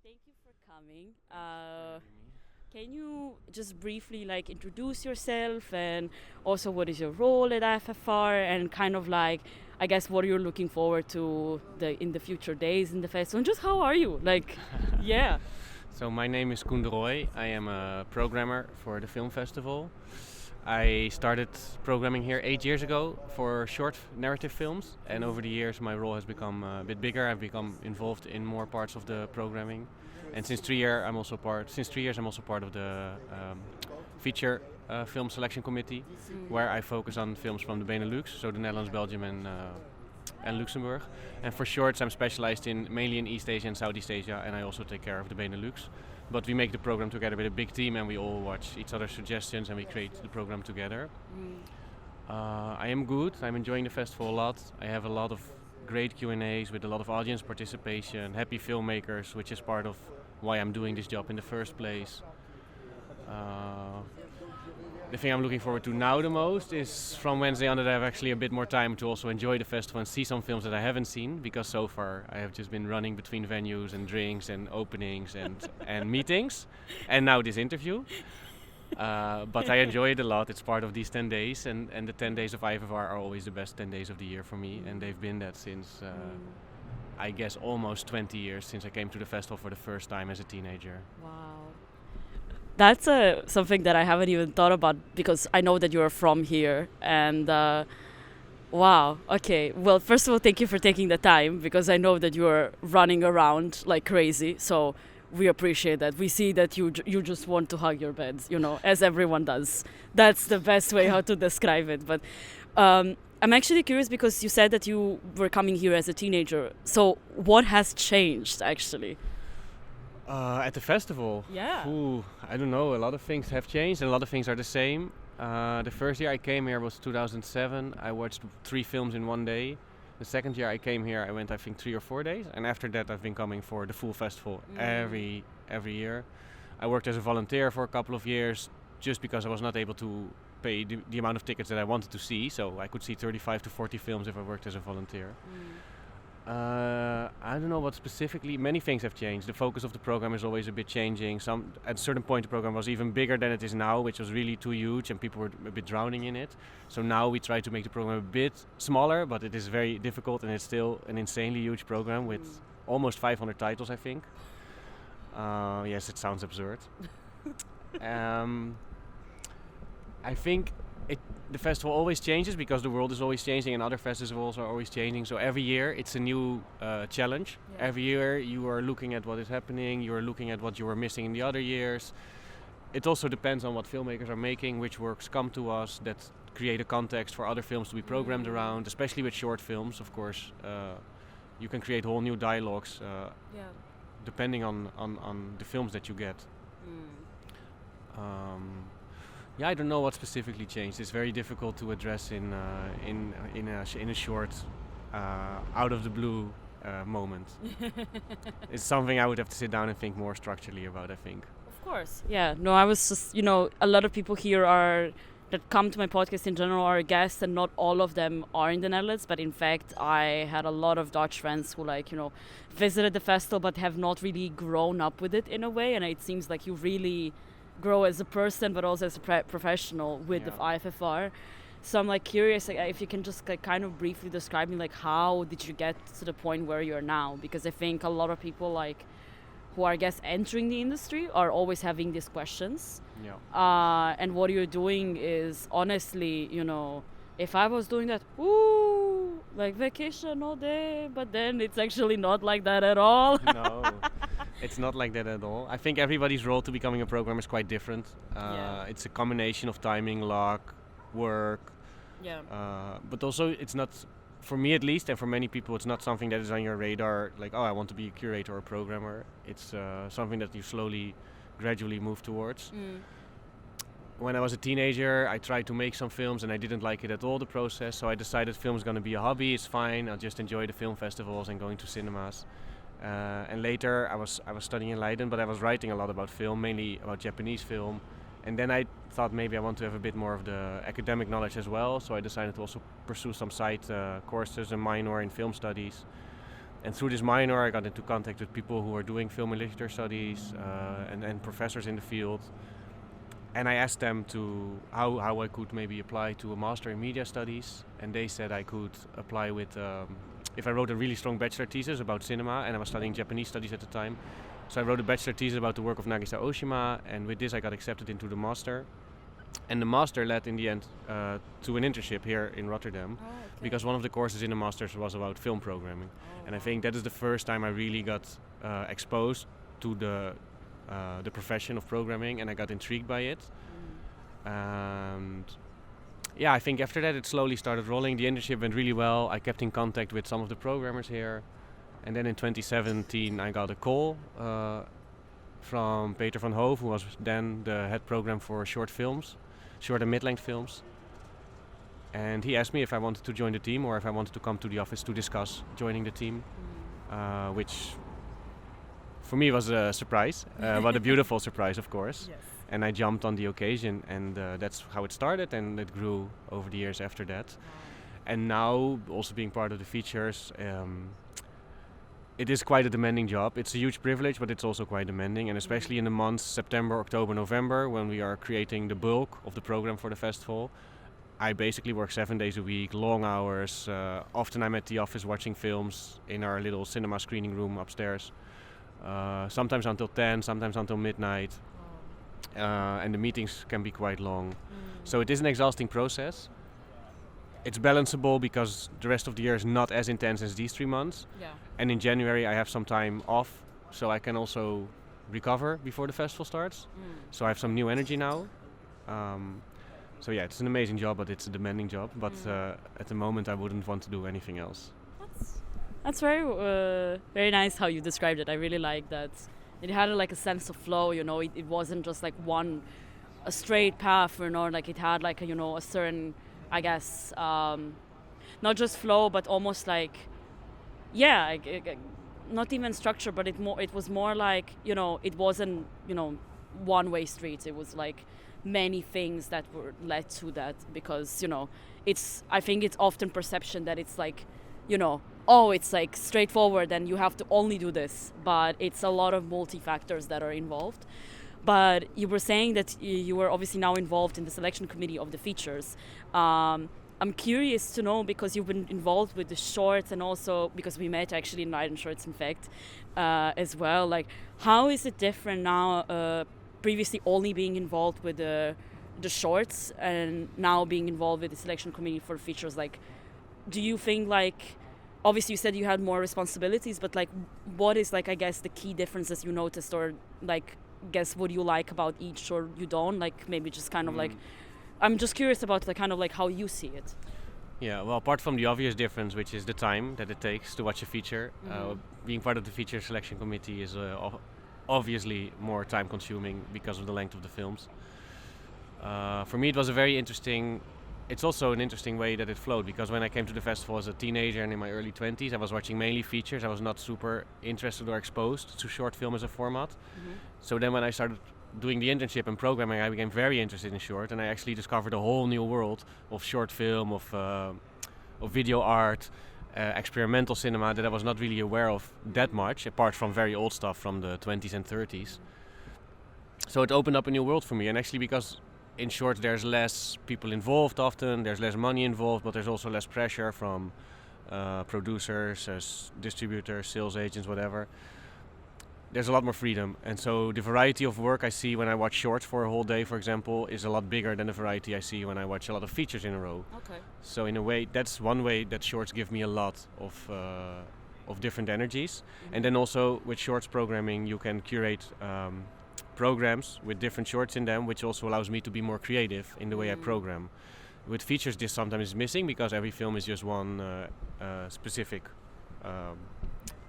Thank you for coming. Can you just briefly introduce yourself and also what is your role at IFFR and kind of I guess what you're looking forward to in the future days in the festival and just how are you? Yeah. So my name is Koen de Rooij. I am a programmer for the film festival. I started programming here 8 years ago for short narrative films, and over the years my role has become a bit bigger. I've become involved in more parts of the programming, and since 3 years I'm also part of the feature film selection committee, where I focus on films from the Benelux, so the Netherlands, Belgium, and Luxembourg. And for shorts, I'm specialized mainly in East Asia and Southeast Asia, and I also take care of the Benelux. But we make the program together with a big team, and we all watch each other's suggestions, and we create the program together. I am good. I'm enjoying the festival a lot. I have a lot of great Q&As with a lot of audience participation, happy filmmakers, which is part of why I'm doing this job in the first place. The thing I'm looking forward to now the most is from Wednesday on that I have actually a bit more time to also enjoy the festival and see some films that I haven't seen, because so far I have just been running between venues and drinks and openings and meetings, and now this interview. But I enjoy it a lot. It's part of these 10 days, and the 10 days of IFFR are always the best 10 days of the year for me, and they've been that since I guess almost 20 years, since I came to the festival for the first time as a teenager. Wow. That's something that I haven't even thought about because I know that you're from here and wow. Okay. Well, first of all, thank you for taking the time because I know that you're running around like crazy. So we appreciate that. We see that you just want to hug your beds, as everyone does. That's the best way how to describe it. But I'm actually curious because you said that you were coming here as a teenager. So what has changed actually? At the festival? Yeah. Ooh, I don't know. A lot of things have changed and a lot of things are the same. The first year I came here was 2007. I watched 3 films in one day. The second year I came here, I went I think 3 or 4 days. And after that I've been coming for the full festival every year. I worked as a volunteer for a couple of years just because I was not able to pay the amount of tickets that I wanted to see. So I could see 35 to 40 films if I worked as a volunteer. I don't know what specifically. Many things have changed. The focus of the program is always a bit changing. At a certain point the program was even bigger than it is now, which was really too huge and people were a bit drowning in it. So now we try to make the program a bit smaller, but it is very difficult and it's still an insanely huge program with almost 500 titles, I think. Yes, it sounds absurd. I think the festival always changes because the world is always changing and other festivals are always changing. So every year it's a new challenge. Yeah. Every year you are looking at what is happening, you are looking at what you were missing in the other years. It also depends on what filmmakers are making, which works come to us that create a context for other films to be programmed around, especially with short films, of course. You can create whole new dialogues depending on the films that you get. I don't know what specifically changed. It's very difficult to address in a short, out of the blue moment. It's something I would have to sit down and think more structurally about, I think. Of course. Yeah. No, I was just, a lot of people here that come to my podcast in general are guests, and not all of them are in the Netherlands. But in fact, I had a lot of Dutch friends who visited the festival but have not really grown up with it in a way. And it seems like you really grow as a person but also as a professional with the IFFR. So I'm curious if you can just kind of briefly describe me how did you get to the point where you're now, because I think a lot of people who are I guess entering the industry are always having these questions. And what you're doing is honestly, if I was doing that, vacation all day, but then it's actually not like that at all. No. It's not like that at all. I think everybody's role to becoming a programmer is quite different. It's a combination of timing, luck, work. But also it's not, for me at least, and for many people, it's not something that is on your radar, I want to be a curator or a programmer. It's something that you slowly, gradually move towards. When I was a teenager, I tried to make some films and I didn't like it at all, the process. So I decided film is going to be a hobby, it's fine. I'll just enjoy the film festivals and going to cinemas. And later I was studying in Leiden, but I was writing a lot about film, mainly about Japanese film. And then I thought maybe I want to have a bit more of the academic knowledge as well. So I decided to also pursue some side courses, a minor in film studies. And through this minor, I got into contact with people who are doing film and literature studies and professors in the field. And I asked them how I could maybe apply to a master in media studies, and they said I could apply with if I wrote a really strong bachelor thesis about cinema, and I was studying Japanese studies at the time. So I wrote a bachelor thesis about the work of Nagisa Oshima, and with this I got accepted into the master. And the master led in the end to an internship here in Rotterdam, because one of the courses in the masters was about film programming. And I think that is the first time I really got exposed to the profession of programming, and I got intrigued by it. And yeah, I think after that it slowly started rolling. The internship went really well. I kept in contact with some of the programmers here. And then in 2017 I got a call from Peter van Hoof, who was then the head program for short and mid-length films. And he asked me if I wanted to join the team or if I wanted to come to the office to discuss joining the team, which for me was a surprise, but a beautiful surprise, of course. Yes. And I jumped on the occasion, and that's how it started, and it grew over the years after that. And now, also being part of the features, it is quite a demanding job. It's a huge privilege, but it's also quite demanding, and especially in the months September, October, November, when we are creating the bulk of the program for the festival. I basically work 7 days a week, long hours. Often I'm at the office watching films in our little cinema screening room upstairs. Sometimes until 10, sometimes until midnight. And the meetings can be quite long. So it is an exhausting process. It's balanceable because the rest of the year is not as intense as these 3 months. Yeah. And in January I have some time off, so I can also recover before the festival starts. So I have some new energy now. So yeah, it's an amazing job, but it's a demanding job. But at the moment I wouldn't want to do anything else. That's very nice how you described it. I really like that. It had like a sense of flow, you know. It wasn't just like a straight path, you know. Like it had like a certain, I guess, not just flow, but almost like, yeah, not even structure, but it was more like, it wasn't, one-way streets. It was like many things that were led to that, because, I think it's often perception that it's like, it's like straightforward and you have to only do this, but it's a lot of multi-factors that are involved. But you were saying that you were obviously now involved in the selection committee of the features. I'm curious to know, because you've been involved with the shorts, and also because we met actually in Light and Shorts, in fact, as well. Like, how is it different now, previously only being involved with the shorts and now being involved with the selection committee for features? Like, do you think, like, obviously you said you had more responsibilities, but like, what is, like, I guess the key differences you noticed, or like, guess what you like about each or you don't like? Maybe just kind of like, I'm just curious about the kind of like how you see it. Yeah, well, apart from the obvious difference, which is the time that it takes to watch a feature, being part of the feature selection committee is obviously more time consuming because of the length of the films. For me it was it's also an interesting way that it flowed, because when I came to the festival as a teenager and in my early 20s, I was watching mainly features. I was not super interested or exposed to short film as a format. So then when I started doing the internship and programming, I became very interested in short, and I actually discovered a whole new world of short film, of video art, experimental cinema that I was not really aware of that much, apart from very old stuff from the 20s and 30s. So it opened up a new world for me, and actually because in short there's less people involved often, there's less money involved, but there's also less pressure from producers, distributors, sales agents, whatever. There's a lot more freedom, and so the variety of work I see when I watch shorts for a whole day, for example, is a lot bigger than the variety I see when I watch a lot of features in a row. Okay. So in a way, that's one way that shorts give me a lot of different energies. And then also with shorts programming, you can curate programs with different shorts in them, which also allows me to be more creative in the way I program. With features, this sometimes is missing because every film is just one specific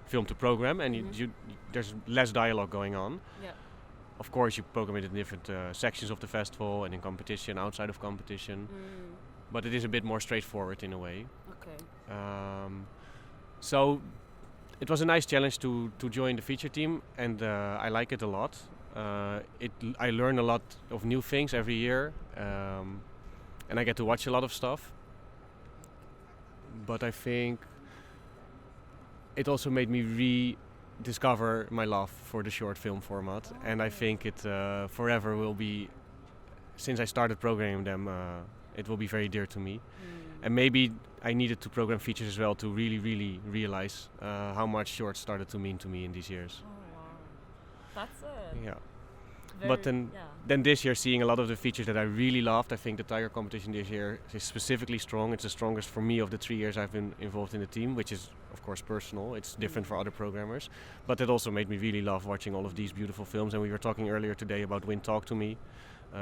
film to program, and there's less dialogue going on. Yeah. Of course, you program it in different sections of the festival and in competition, outside of competition, but it is a bit more straightforward in a way. Okay. So it was a nice challenge to join the feature team, and I like it a lot. I learn a lot of new things every year, and I get to watch a lot of stuff. But I think it also made me rediscover my love for the short film format, and I think it forever will be. Since I started programming them, it will be very dear to me. And maybe I needed to program features as well to really, really realize how much shorts started to mean to me in these years. Oh wow, that's it. Yeah. Very, But then this year, seeing a lot of the features that I really loved, I think the Tiger competition this year is specifically strong. It's the strongest for me of the 3 years I've been involved in the team, which is of course personal. It's different for other programmers, but it also made me really love watching all of these beautiful films. And we were talking earlier today about Wind Talk to Me,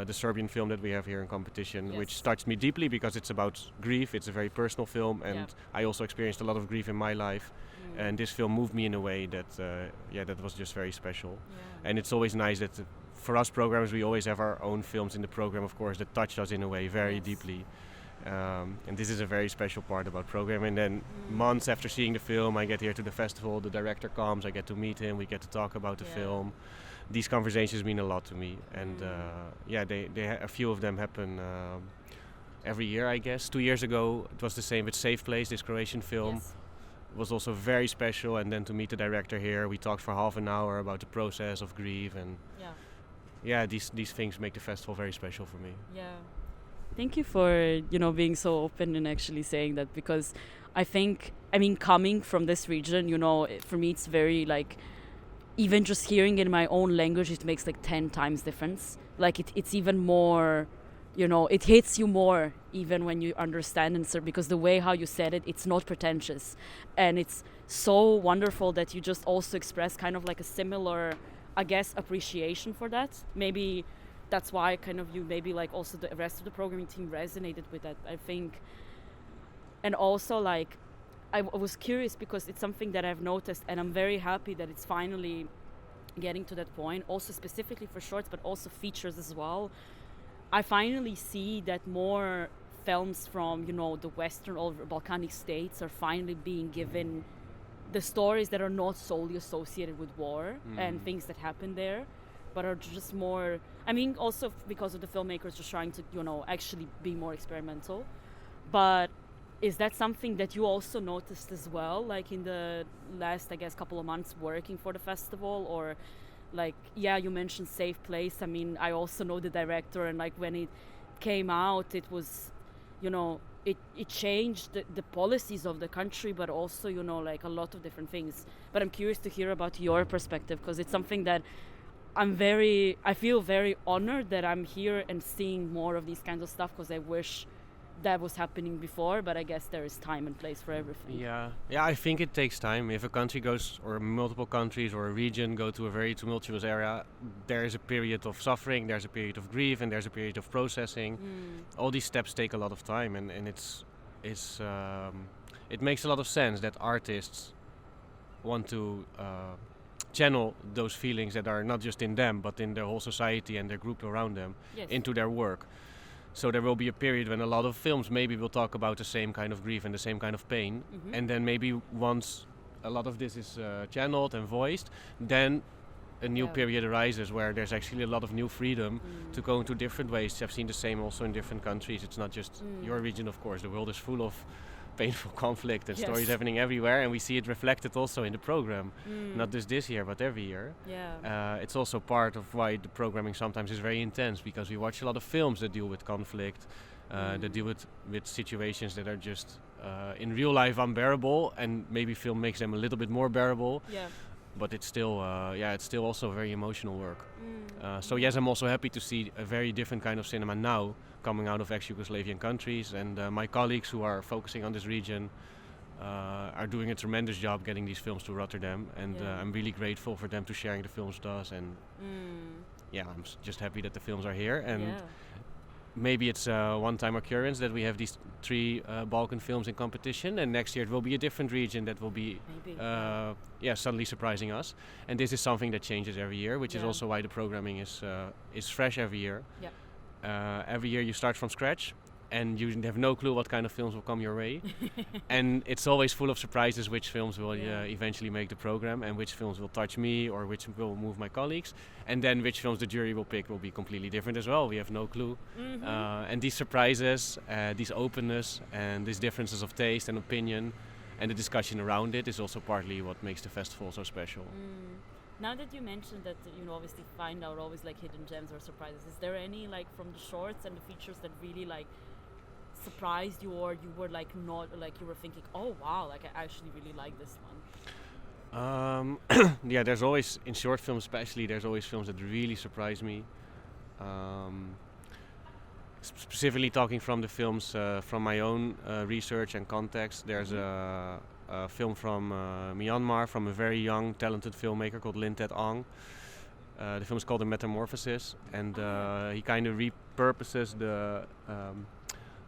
the Serbian film that we have here in competition, which touched me deeply because it's about grief. It's a very personal film, and I also experienced a lot of grief in my life. And this film moved me in a way that, that was just very special. And it's always nice that for us programmers, we always have our own films in the program, of course, that touched us in a way very deeply. And this is a very special part about programming. And then months after seeing the film, I get here to the festival, the director comes, I get to meet him, we get to talk about the film. These conversations mean a lot to me. And a few of them happen every year, I guess. 2 years ago, it was the same with Safe Place, this Croatian film. It was also very special. And then to meet the director here, we talked for half an hour about the process of grief. And these things make the festival very special for me. Thank you for being so open and actually saying that, because I mean coming from this region, for me it's very like, even just hearing it in my own language, it makes like 10 times difference. Like it's even more, it hits you more even when you understand it, because the way how you said it, it's not pretentious, and it's so wonderful that you just also express kind of like a similar, I guess, appreciation for that. Maybe that's why kind of you maybe like also the rest of the programming team resonated with that, I think. And also like I was curious because it's something that I've noticed, and I'm very happy that it's finally getting to that point, also specifically for shorts but also features as well. I finally see that more films from the Western or Balkanic states are finally being given the stories that are not solely associated with war and things that happen there, but are just more, I mean, also because of the filmmakers just trying to, actually be more experimental. But is that something that you also noticed as well, like in the last, I guess, couple of months working for the festival? Or like, you mentioned Safe Place. I mean, I also know the director, and like when it came out, it was, it changed the policies of the country, but also, like a lot of different things. But I'm curious to hear about your perspective, because it's something that I feel very honored that I'm here and seeing more of these kinds of stuff, because I wish that was happening before, but I guess there is time and place for everything. Yeah, I think it takes time. If a country goes, or multiple countries or a region go to a very tumultuous area, there is a period of suffering, there's a period of grief, and there's a period of processing. All these steps take a lot of time, and it makes a lot of sense that artists want to channel those feelings that are not just in them, but in their whole society and their group around them into their work. So there will be a period when a lot of films maybe will talk about the same kind of grief and the same kind of pain. And then maybe once a lot of this is channeled and voiced, then a new period arises where there's actually a lot of new freedom to go into different ways. I've seen the same also in different countries. It's not just your region, of course. The world is full of painful conflict and stories happening everywhere, and we see it reflected also in the program, not just this year but every year. It's also part of why the programming sometimes is very intense, because we watch a lot of films that deal with conflict, that deal with situations that are just in real life unbearable, and maybe film makes them a little bit more bearable. But it's still also very emotional work. So yes, I'm also happy to see a very different kind of cinema now coming out of ex-Yugoslavian countries, and my colleagues who are focusing on this region are doing a tremendous job getting these films to Rotterdam, and I'm really grateful for them to sharing the films with us, and I'm just happy that the films are here, and maybe it's a one-time occurrence that we have these 3 Balkan films in competition, and next year it will be a different region that will be suddenly surprising us. And this is something that changes every year, which is also why the programming is fresh every year. Every year you start from scratch, and you have no clue what kind of films will come your way. And it's always full of surprises which films will eventually make the program, and which films will touch me or which will move my colleagues. And then which films the jury will pick will be completely different as well. We have no clue. And these surprises, this openness, and these differences of taste and opinion and the discussion around it is also partly what makes the festival so special. Now that you mentioned that, obviously find out always like hidden gems or surprises, is there any like from the shorts and the features that really like surprised you, or you were like not like you were thinking, oh wow, like I actually really like this one? Yeah, there's always, in short films especially, there's always films that really surprise me. Specifically talking from the films from my own research and context, there's a film from Myanmar from a very young, talented filmmaker called K.L.A.R.A. The film is called The Metamorphosis, and he kind of repurposes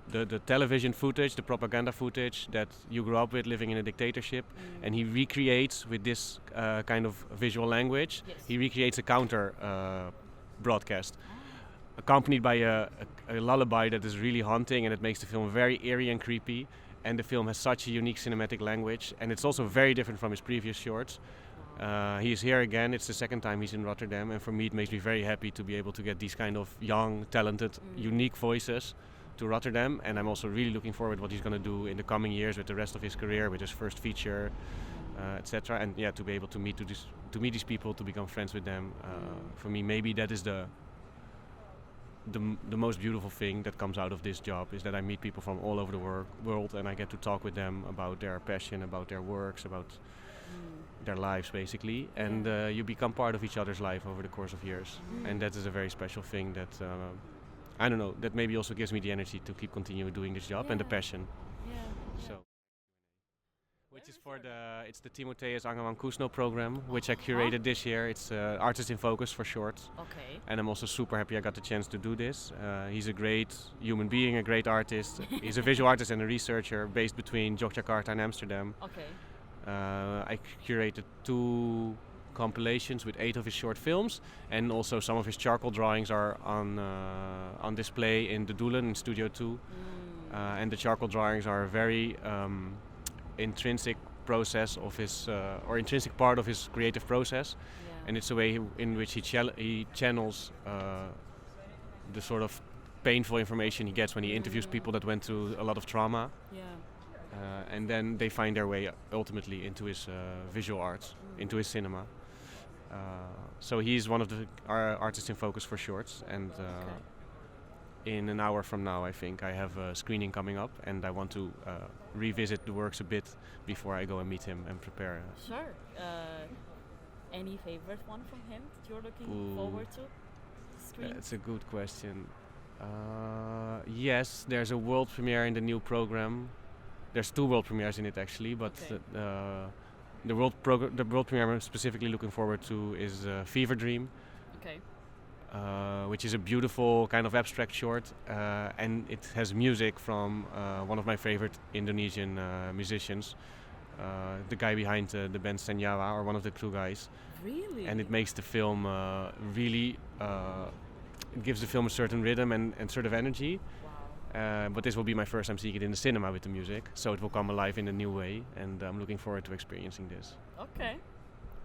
the television footage, the propaganda footage that you grew up with living in a dictatorship, and he recreates with this kind of visual language. Yes. He recreates a counter broadcast, accompanied by a lullaby that is really haunting, and it makes the film very eerie and creepy. And the film has such a unique cinematic language, and it's also very different from his previous shorts. He is here again. It's the second time he's in Rotterdam, and for me it makes me very happy to be able to get these kind of young, talented, unique voices to Rotterdam. And I'm also really looking forward to what he's going to do in the coming years with the rest of his career, with his first feature, etc. And yeah, to be able to meet these people, to become friends with them. For me, maybe that is the most beautiful thing that comes out of this job, is that I meet people from all over the world, and I get to talk with them about their passion, about their works, about their lives basically, and you become part of each other's life over the course of years, and that is a very special thing that I don't know, that maybe also gives me the energy to keep continuing doing this job and the passion. So, which is it's the Timotheus Angerman Kusno program, which I curated this year. It's Artist in Focus for short. Okay. And I'm also super happy I got the chance to do this. He's a great human being, a great artist. He's a visual artist and a researcher based between Yogyakarta and Amsterdam. Okay. I curated 2 compilations with 8 of his short films, and also some of his charcoal drawings are on display in the Doelen in Studio 2. And the charcoal drawings are a very intrinsic process of his, or intrinsic part of his creative process, and it's a way in which he channels the sort of painful information he gets when he interviews people that went through a lot of trauma. And then they find their way ultimately into his visual arts, into his cinema. So he's one of the artists in focus for shorts, and in an hour from now I think I have a screening coming up, and I want to revisit the works a bit before I go and meet him and prepare. Sure. Any favorite one from him that you're looking forward to screen? That's a good question. Yes, there's a world premiere in the new program. There's 2 world premieres in it actually, but the world premiere I'm specifically looking forward to is Fever Dream. Okay. Which is a beautiful kind of abstract short, and it has music from one of my favorite Indonesian musicians, the guy behind the band Senyawa, or one of the 2 guys. Really? And it makes the film really, it gives the film a certain rhythm and sort of energy. Wow. But this will be my first time seeing it in the cinema with the music, so it will come alive in a new way, and I'm looking forward to experiencing this. Okay.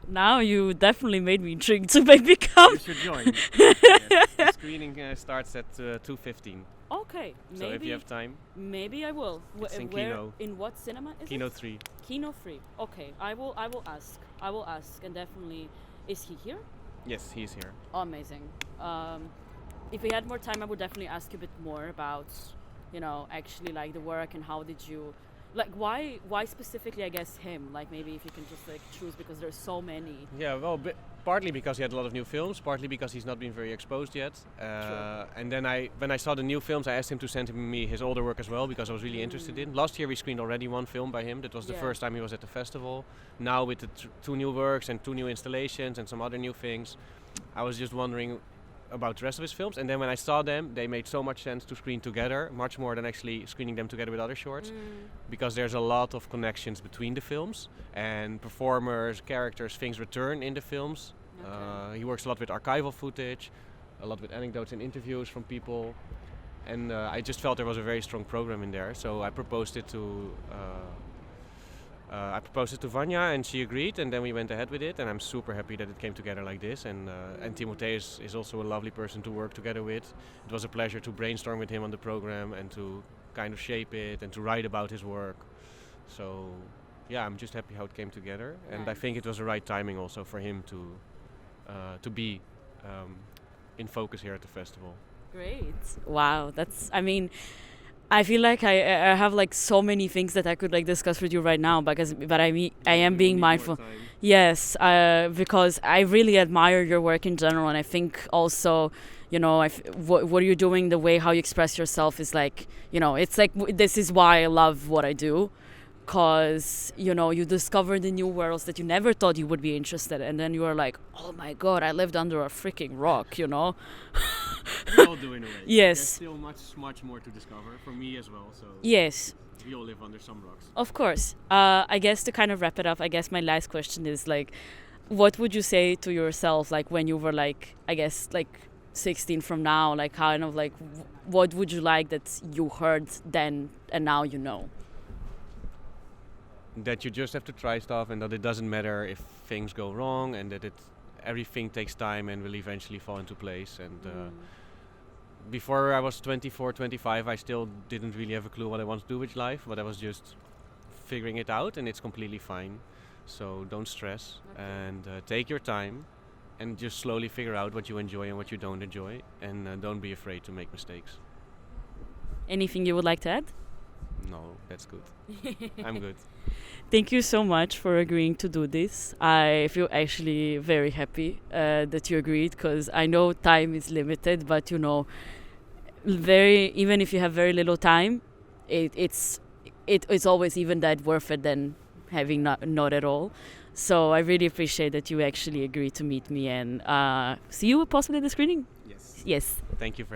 Now you definitely made me intrigued to maybe come. You should join. Yes. The screening starts at 2:15. Okay. So if you have time. Maybe I will. It's in Where? Kino. In what cinema is Kino it? 3. Kino 3. Okay. I will ask. And definitely. Is he here? Yes, he's here. Amazing. If we had more time, I would definitely ask you a bit more about, actually like the work, and how did you, like, why specifically, I guess, him? Like, maybe if you can just like choose, because there's so many. Yeah, well, partly because he had a lot of new films, partly because he's not been very exposed yet. And then when I saw the new films, I asked him to send me his older work as well, because I was really interested in. Last year we screened already 1 film by him. That was the first time he was at the festival. Now with the 2 new works and 2 new installations and some other new things, I was just wondering about the rest of his films, and then when I saw them, they made so much sense to screen together, much more than actually screening them together with other shorts, because there's a lot of connections between the films, and performers, characters, things return in the films. Okay. He works a lot with archival footage, a lot with anecdotes and interviews from people, and I just felt there was a very strong program in there, so I proposed it to Vanya, and she agreed, and then we went ahead with it, and I'm super happy that it came together like this, and Timotheus is also a lovely person to work together with. It was a pleasure to brainstorm with him on the program, and to kind of shape it, and to write about his work. So yeah, I'm just happy how it came together, and I Nice. think it was the right timing also for him to be in focus here at the festival. Great. Wow, that's. I mean, I feel like I have like so many things that I could like discuss with you right now, but I mean I am being mindful. Yes, because I really admire your work in general, and I think also, what you're doing, the way how you express yourself is like, it's like this is why I love what I do, cause you discover the new worlds that you never thought you would be interested, and then you are like, oh my god, I lived under a freaking rock. We all do in a way. Yes. There's still much more to discover for me as well. So Yes. we all live under some rocks. Of course. I guess to kind of wrap it up, I guess my last question is like, what would you say to yourself, like when you were like, I guess like 16 from now, like kind of like, what would you like that you heard then and now you know? That you just have to try stuff, and that it doesn't matter if things go wrong, and that everything takes time and will eventually fall into place. And before I was 24, 25, I still didn't really have a clue what I want to do with life, but I was just figuring it out, and it's completely fine. So don't stress, and take your time, and just slowly figure out what you enjoy and what you don't enjoy, and don't be afraid to make mistakes. Anything you would like to add? No, that's good. I'm good. Thank you so much for agreeing to do this. I feel actually very happy that you agreed, because I know time is limited, but even if you have very little time, it's always even that worth it than having not at all. So I really appreciate that you actually agreed to meet me and see you possibly at the screening. Yes. Yes. Thank you for